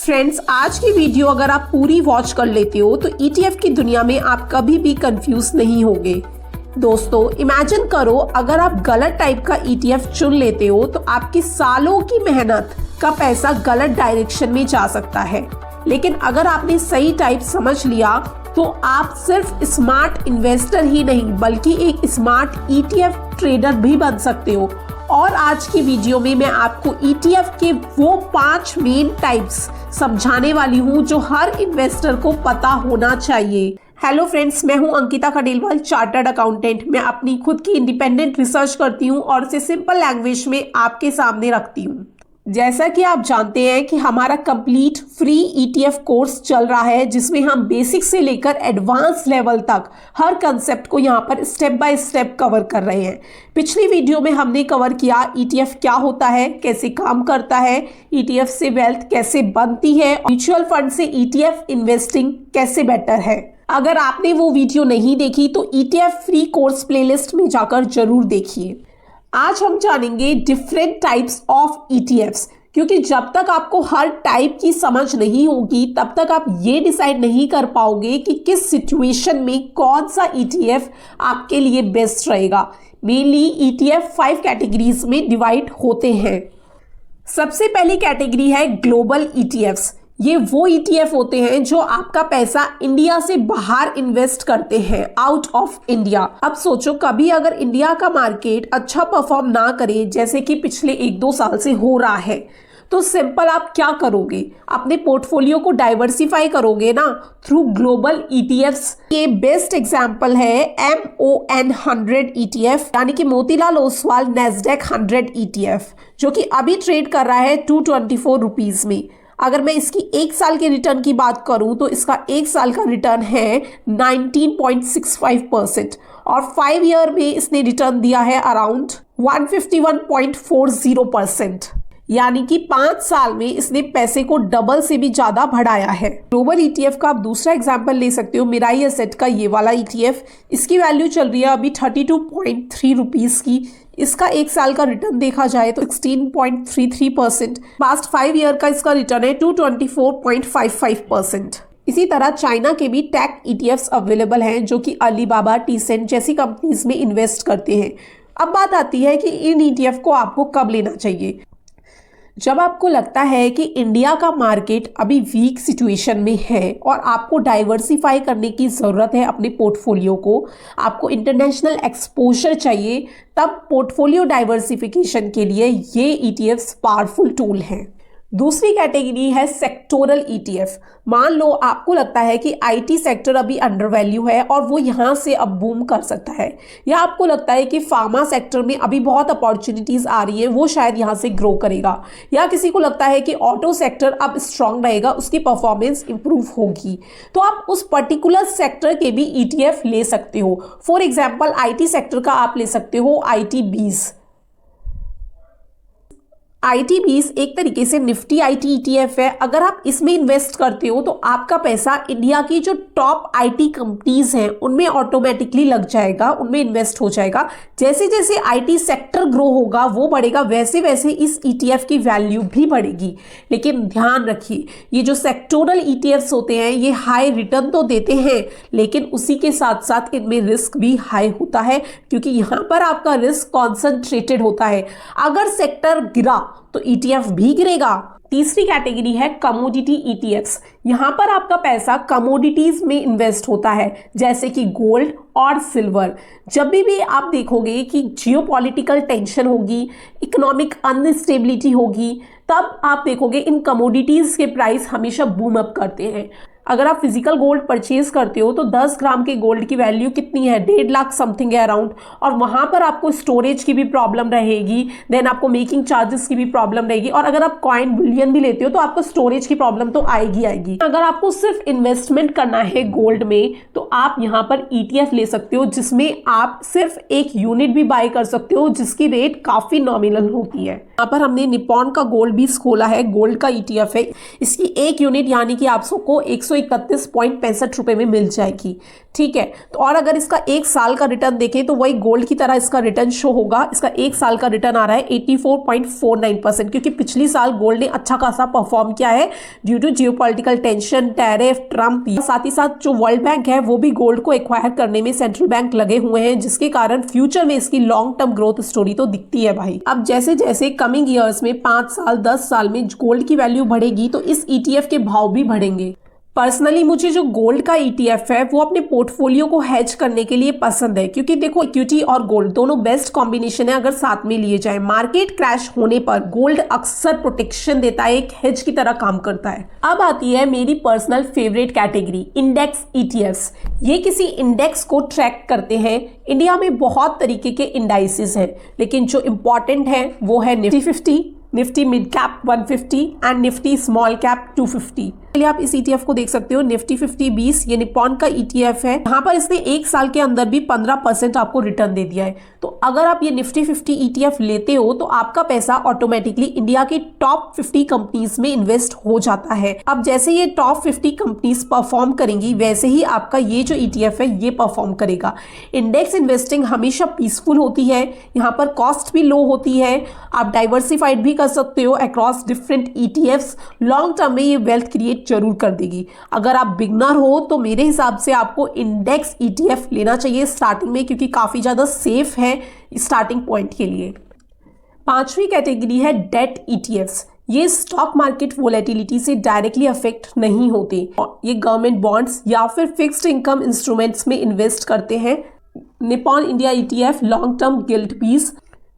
Friends, आज की video अगर आप पूरी वॉच कर लेते हो तो ईटीएफ की दुनिया में आप कभी भी कंफ्यूज नहीं होगे। दोस्तों, इमेजिन करो अगर आप गलत टाइप का ईटीएफ चुन लेते हो तो आपकी सालों की मेहनत का पैसा गलत डायरेक्शन में जा सकता है। लेकिन अगर आपने सही टाइप समझ लिया तो आप सिर्फ स्मार्ट इन्वेस्टर ही नहीं बल्कि एक स्मार्ट ईटीएफ ट्रेडर भी बन सकते हो। और आज की वीडियो में मैं आपको ईटीएफ के वो 5 मेन टाइप्स समझाने वाली हूँ जो हर इन्वेस्टर को पता होना चाहिए। हेलो फ्रेंड्स, मैं हूँ अंकिता खडेलवाल, चार्टर्ड अकाउंटेंट। मैं अपनी खुद की इंडिपेंडेंट रिसर्च करती हूँ और इसे सिंपल लैंग्वेज में आपके सामने रखती हूँ। जैसा कि आप जानते हैं कि हमारा कंप्लीट फ्री ईटीएफ कोर्स चल रहा है जिसमें हम बेसिक से लेकर एडवांस लेवल तक हर कंसेप्ट को यहाँ पर स्टेप बाय स्टेप कवर कर रहे हैं। पिछली वीडियो में हमने कवर किया ईटीएफ क्या होता है, कैसे काम करता है, ईटीएफ से वेल्थ कैसे बनती है, म्यूचुअल फंड से ईटीएफ इन्वेस्टिंग कैसे बेटर है। अगर आपने वो वीडियो नहीं देखी तो ईटीएफ फ्री कोर्स प्लेलिस्ट में जाकर जरूर देखिए। आज हम जानेंगे डिफरेंट टाइप्स ऑफ ईटीएफ्स, क्योंकि जब तक आपको हर टाइप की समझ नहीं होगी तब तक आप ये डिसाइड नहीं कर पाओगे कि किस सिचुएशन में कौन सा ईटीएफ आपके लिए बेस्ट रहेगा। मेनली ईटीएफ 5 कैटेगरीज में डिवाइड होते हैं। सबसे पहली कैटेगरी है ग्लोबल ईटीएफ्स। ये वो ईटीएफ होते हैं जो आपका पैसा इंडिया से बाहर इन्वेस्ट करते हैं, आउट ऑफ इंडिया। अब सोचो, कभी अगर इंडिया का मार्केट अच्छा परफॉर्म ना करे जैसे कि पिछले 1-2 साल से हो रहा है तो सिंपल आप क्या करोगे, अपने पोर्टफोलियो को डाइवर्सिफाई करोगे ना थ्रू ग्लोबल ईटीएफ्स। ये बेस्ट एग्जांपल है MON 100 ईटीएफ, यानी कि मोतीलाल ओसवाल नेस्डेक 100 ईटीएफ, जो कि अभी ट्रेड कर रहा है 224 रुपीज में। अगर मैं इसकी 1 साल के रिटर्न की बात करूं तो इसका 1 साल का रिटर्न है 19.65% और 5 ईयर में इसने रिटर्न दिया है अराउंड 151.40%, यानी कि 5 साल में इसने पैसे को डबल से भी ज्यादा बढ़ाया है। ग्लोबल ईटीएफ का आप दूसरा एग्जांपल ले सकते हो, मिराई एसेट का ये वाला ईटीएफ। इसकी वैल्यू चल रही है अभी 32.3 रुपीज की। इसका 1 साल का रिटर्न देखा जाए तो 16.33%। पास्ट 5 ईयर का इसका रिटर्न है 224.55%। इसी तरह चाइना के भी टेक ईटीएफ्स अवेलेबल हैं जो कि अलीबाबा, टीसेंट जैसी कंपनीज में इन्वेस्ट करते हैं। अब बात आती है कि इन ईटीएफ को आपको कब लेना चाहिए। जब आपको लगता है कि इंडिया का मार्केट अभी वीक सिचुएशन में है और आपको डाइवर्सिफाई करने की ज़रूरत है अपने पोर्टफोलियो को, आपको इंटरनेशनल एक्सपोजर चाहिए, तब पोर्टफोलियो डाइवर्सिफिकेशन के लिए ये ईटीएफ्स पावरफुल टूल हैं। दूसरी कैटेगरी है सेक्टोरल ईटीएफ। मान लो आपको लगता है कि आईटी सेक्टर अभी अंडर वैल्यू है और वो यहाँ से अब बूम कर सकता है, या आपको लगता है कि फार्मा सेक्टर में अभी बहुत अपॉर्चुनिटीज आ रही है, वो शायद यहाँ से ग्रो करेगा, या किसी को लगता है कि ऑटो सेक्टर अब स्ट्रांग रहेगा, उसकी परफॉर्मेंस इंप्रूव होगी, तो आप उस पर्टिकुलर सेक्टर के भी ईटीएफ ले सकते हो। फॉर एग्जाम्पल आईटी सेक्टर का आप ले सकते हो IT20। IT20 एक तरीके से निफ्टी आईटी ईटीएफ है। अगर आप इसमें इन्वेस्ट करते हो तो आपका पैसा इंडिया की जो टॉप आईटी कंपनीज हैं उनमें ऑटोमेटिकली लग जाएगा, उनमें इन्वेस्ट हो जाएगा। जैसे जैसे आईटी सेक्टर ग्रो होगा, वो बढ़ेगा, वैसे वैसे इस ईटीएफ की वैल्यू भी बढ़ेगी। लेकिन ध्यान रखिए, ये जो सेक्टोरल ईटीएफ्स होते हैं ये हाई रिटर्न तो देते हैं, लेकिन उसी के साथ साथ इनमें रिस्क भी हाई होता है, क्योंकि यहाँ पर आपका रिस्क कॉन्सेंट्रेटेड होता है। अगर सेक्टर गिरा तो ईटीएफ भी गिरेगा। तीसरी कैटेगरी है कमोडिटी ईटीएफ्स। यहाँ पर आपका पैसा कमोडिटीज में इन्वेस्ट होता है, जैसे कि गोल्ड और सिल्वर। जब भी आप देखोगे कि जियोपॉलिटिकल टेंशन होगी, इकोनॉमिक अनस्टेबिलिटी होगी, तब आप देखोगे इन कमोडिटीज के प्राइस हमेशा बूम अप करते हैं। अगर आप फिजिकल गोल्ड परचेज करते हो तो 10 ग्राम के गोल्ड की वैल्यू कितनी है, 1.5 लाख समथिंग है अराउंड, और वहां पर आपको स्टोरेज की भी प्रॉब्लम रहेगी, देन आपको मेकिंग चार्जेस की भी प्रॉब्लम रहेगी, और अगर आप कॉइन बुलियन भी लेते हो तो आपको स्टोरेज की प्रॉब्लम तो आएगी। अगर आपको सिर्फ इन्वेस्टमेंट करना है गोल्ड में तो आप यहाँ पर ईटीएफ ले सकते हो, जिसमें आप सिर्फ 1 यूनिट भी बाय कर सकते हो, जिसकी रेट काफी नॉमिनल होती है। यहाँ पर हमने निप्पॉन का गोल्ड भी खोला है, गोल्ड का ईटीएफ है। इसकी 1 यूनिट यानी कि आप सबको 101 131.65 में मिल जाएगी। ठीक है, तो और अगर इसका 1 साल का रिटर्न देखें तो वही गोल्ड की तरह इसका रिटर्न शो होगा। इसका 1 साल का रिटर्न आ रहा है 84.49%, क्योंकि पिछली साल गोल्ड ने अच्छा खासा परफॉर्म किया है due to geopolitical tension, tariff, Trump. साथ ही साथ जो वर्ल्ड बैंक है वो भी गोल्ड को एक्वायर करने में सेंट्रल बैंक लगे हुए हैं, जिसके कारण फ्यूचर में इसकी लॉन्ग टर्म ग्रोथ स्टोरी तो दिखती है भाई। अब जैसे जैसे कमिंग ईयर्स में 5 साल 10 साल में गोल्ड की वैल्यू बढ़ेगी तो इस ETF के भाव भी बढ़ेंगे। पर्सनली मुझे जो गोल्ड का ETF है वो अपने पोर्टफोलियो को हेज करने के लिए पसंद है, क्योंकि देखो इक्विटी और गोल्ड दोनों बेस्ट कॉम्बिनेशन है अगर साथ में लिए जाए। मार्केट क्रैश होने पर गोल्ड अक्सर प्रोटेक्शन देता है, एक हेज की तरह काम करता है। अब आती है मेरी personal favourite category, index ETFs। ये किसी इंडेक्स को ट्रैक करते हैं। इंडिया में बहुत तरीके के इंडाइसिस हैं, लेकिन जो इंपॉर्टेंट है वो है Nifty 50, Nifty mid cap 150 and Nifty small cap 250। आप इस ETF को देख सकते हो, निफ्टी 50 20, ये निप्पॉन का ETF है। यहाँ पर इसने 1 साल के अंदर भी 15% आपको रिटर्न दे दिया है। तो अगर आप ये निफ्टी 50 ETF लेते हो तो आपका पैसा ऑटोमेटिकली इंडिया की टॉप 50 कंपनीज में इन्वेस्ट हो जाता है। अब जैसे ये टॉप 50 कंपनीज परफॉर्म करेंगी वैसे ही आपका ये जो ETF है ये परफॉर्म करेगा। इंडेक्स इन्वेस्टिंग हमेशा पीसफुल होती है, यहाँ पर कॉस्ट भी लो होती है, आप डाइवर्सिफाइड भी कर सकते हो across different ETFs। Long term में ये वेल्थ क्रिएट जरूर कर देगी। अगर आप बिगनर हो तो मेरे हिसाब से आपको इंडेक्स ETF लेना चाहिए स्टार्टिंग में, क्योंकि काफी ज्यादा सेफ है स्टार्टिंग पॉइंट के लिए। 5वीं कैटेगरी है डेट ETFs। ये स्टॉक मार्केट वोलेटिलिटी से डायरेक्टली अफेक्ट नहीं होते। ये गवर्नमेंट बॉन्ड्स या फिर फिक्स्ड इनकम इंस्ट्रूमेंट्स में इन्वेस्ट करते हैं। Nippon India ETF long term gilt पीस,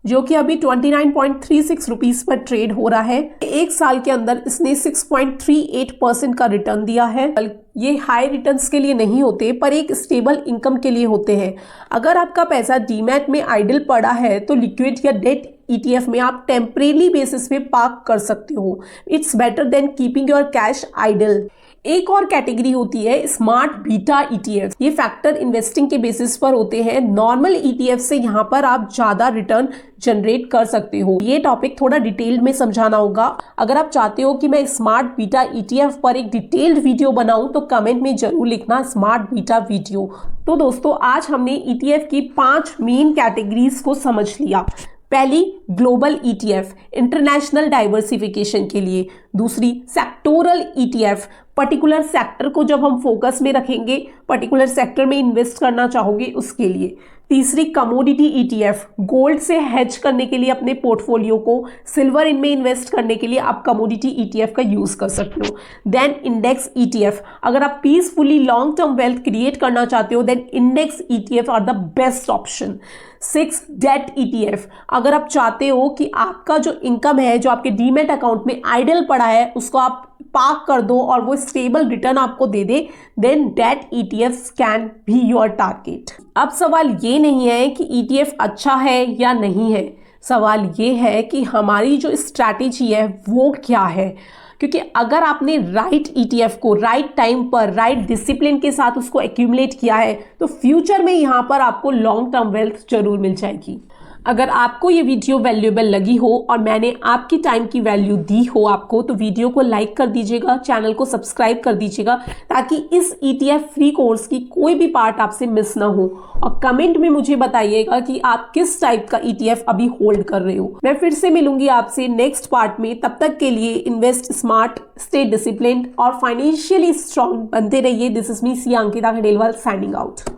जो कि अभी 29.36 रुपीज पर ट्रेड हो रहा है। 1 साल के अंदर इसने 6.38% का रिटर्न दिया है। ये हाई रिटर्न्स के लिए नहीं होते पर एक स्टेबल इनकम के लिए होते हैं। अगर आपका पैसा डीमैट में आइडल पड़ा है तो लिक्विड या डेट ETF में आप टेम्परेरी बेसिस पे पार्क कर सकते हो। It's better than keeping your cash idle. एक और कैटेगरी होती है स्मार्ट बीटा ETF। ये फैक्टर इन्वेस्टिंग के बेसिस पर होते हैं। नॉर्मल ETF से यहाँ पर आप ज्यादा रिटर्न जनरेट कर सकते हो। ये टॉपिक थोड़ा डिटेल्ड में समझाना होगा। अगर आप चाहते हो कि मैं स्मार्ट बीटा ETF पर एक डिटेल्ड वीडियो बनाऊं तो कमेंट में जरूर लिखना स्मार्ट बीटा वीडियो। तो दोस्तों आज हमने ETF की 5 मेन कैटेगरीज को समझ लिया। पहली ग्लोबल ETF इंटरनेशनल डाइवर्सिफिकेशन के लिए। दूसरी सेक्टोरल ETF, पर्टिकुलर सेक्टर को जब हम फोकस में रखेंगे, पर्टिकुलर सेक्टर में इन्वेस्ट करना चाहोगे उसके लिए। तीसरी कमोडिटी ETF, गोल्ड से हेज करने के लिए अपने पोर्टफोलियो को, सिल्वर इनमें इन्वेस्ट करने के लिए आप कमोडिटी ETF का यूज कर सकते हो। देन इंडेक्स ETF, अगर आप peacefully long term wealth create करना चाहते हो then index ETF are the best option. 6 debt ETF, अगर आप चाहते हो कि आपका जो इनकम है जो आपके डीमैट अकाउंट में आइडल पड़ा है उसको आप पार्क कर दो और वो स्टेबल रिटर्न आपको दे दे, then debt ETFs can be your target. अब सवाल ये नहीं है कि ETF अच्छा है या नहीं है, सवाल ये है कि हमारी जो स्ट्रैटेजी है वो क्या है। क्योंकि अगर आपने राइट ETF को राइट टाइम पर राइट डिसिप्लिन के साथ उसको एक्यूमुलेट किया है तो फ्यूचर में यहाँ पर आपको लॉन्ग टर्म वेल्थ जरूर मिल जाएगी। अगर आपको ये वीडियो वैल्यूएबल लगी हो और मैंने आपकी टाइम की वैल्यू दी हो आपको तो वीडियो को लाइक कर दीजिएगा, चैनल को सब्सक्राइब कर दीजिएगा ताकि इस ETF फ्री कोर्स की कोई भी पार्ट आपसे मिस ना हो। और कमेंट में मुझे बताइएगा कि आप किस टाइप का ETF अभी होल्ड कर रहे हो। मैं फिर से मिलूंगी आपसे नेक्स्ट पार्ट में। तब तक के लिए इन्वेस्ट स्मार्ट, स्टे डिसिप्लिन्ड और फाइनेंशियली स्ट्रांग बनते रहिए। This is me C Ankita Khandelwal signing out.